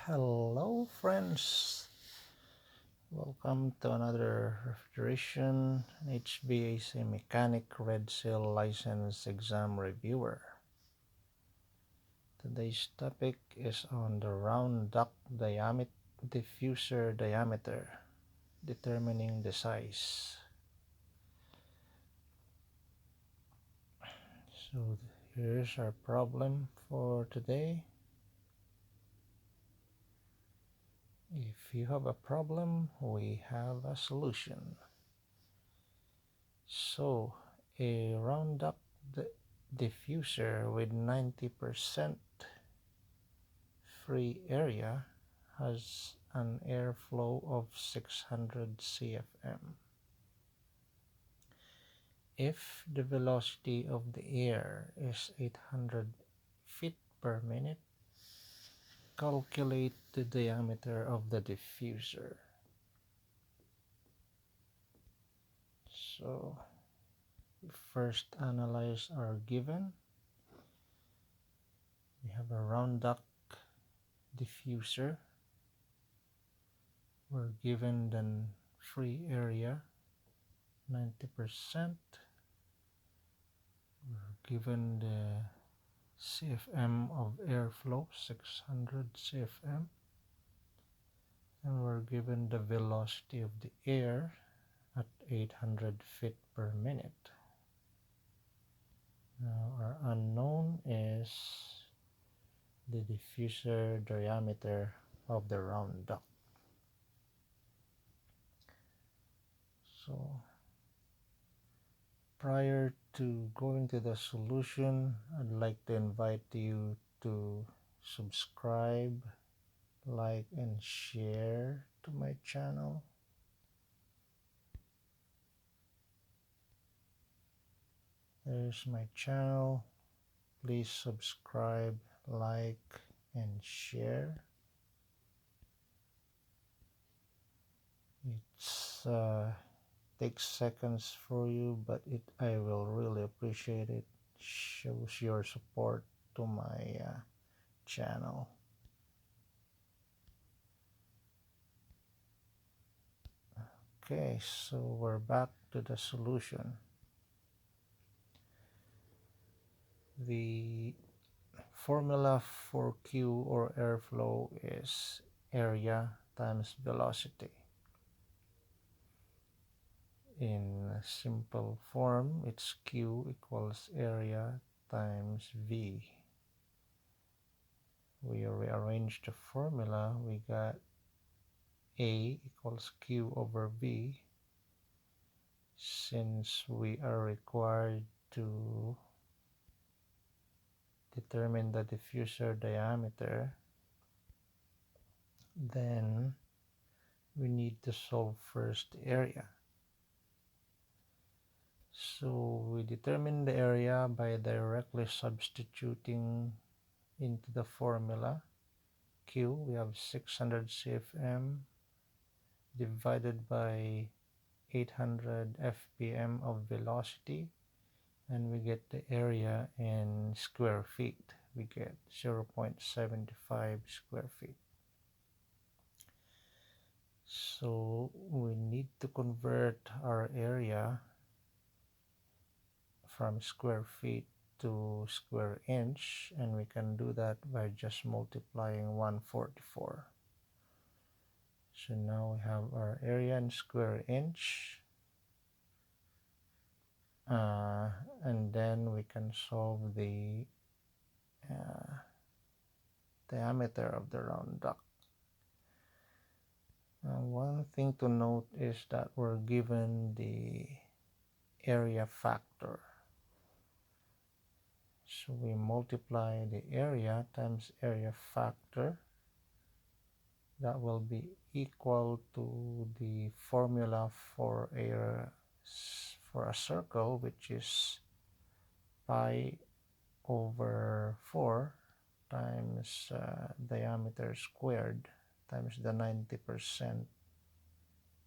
Hello friends, welcome to another refrigeration HVAC mechanic red seal license exam reviewer. Today's topic is on the round duct diffuser diameter, determining the size. So here's our problem for today. If you have a problem, we have a solution. So a round duct diffuser with 90% free area has an airflow of 600 cfm. If the velocity of the air is 800 feet per minute, calculate the diameter of the diffuser. So we first analyze our given. We have a round duct diffuser. We're given the free area 90%. We're given the CFM of airflow 600 CFM, and we're given the velocity of the air at 800 feet per minute. Now our unknown is the diffuser diameter of the round duct. So prior to going to the solution, I'd like to invite you to subscribe, like, and share to my channel. There's my channel. Please subscribe, like, and share. It's takes seconds for you, but I will really appreciate it. Shows your support to my channel. Okay, so we're back to the solution. The formula for Q, or airflow, is area times velocity. In simple form, it's Q equals area times V. We rearrange the formula, we got A equals Q over V. Since we are required to determine the diffuser diameter, then we need to solve first the area. So we determine the area by directly substituting into the formula. Q, we have 600 CFM divided by 800 FPM of velocity, and we get the area in square feet. We get 0.75 square feet. So we need to convert our area from square feet to square inch, and we can do that by just multiplying 144. So now we have our area in square inch, and then we can solve the diameter of the round duct. Now, one thing to note is that we're given the area factor. So we multiply the area times area factor. That will be equal to the formula for a circle, which is pi over 4 times diameter squared times the 90%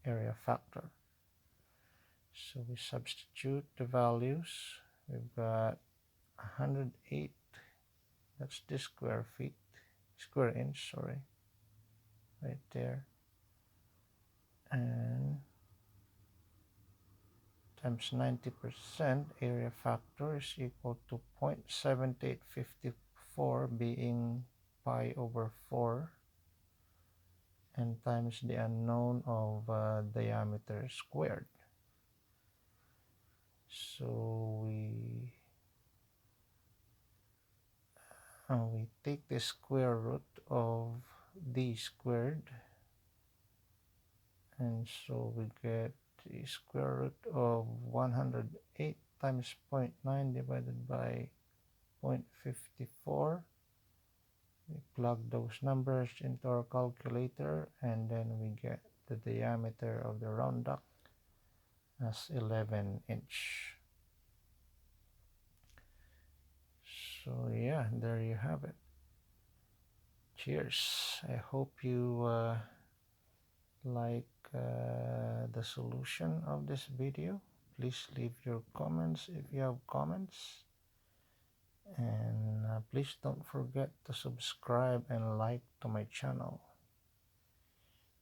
area factor. So we substitute the values. We've got 108, that's the square inch, sorry, right there, and times 90%, area factor is equal to 0.7854 being pi over 4, and times the unknown of diameter squared. So we take the square root of d squared, and so we get the square root of 108 times 0.9 divided by 0.54. We plug those numbers into our calculator, and then we get the diameter of the round duct as 11 inch. So yeah, there you have it. Cheers. I hope you like the solution of this video. Please leave your comments if you have comments, and please don't forget to subscribe and like to my channel.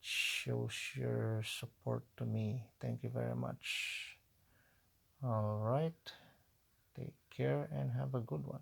Shows your support to me. Thank you very much. All right, take care and have a good one.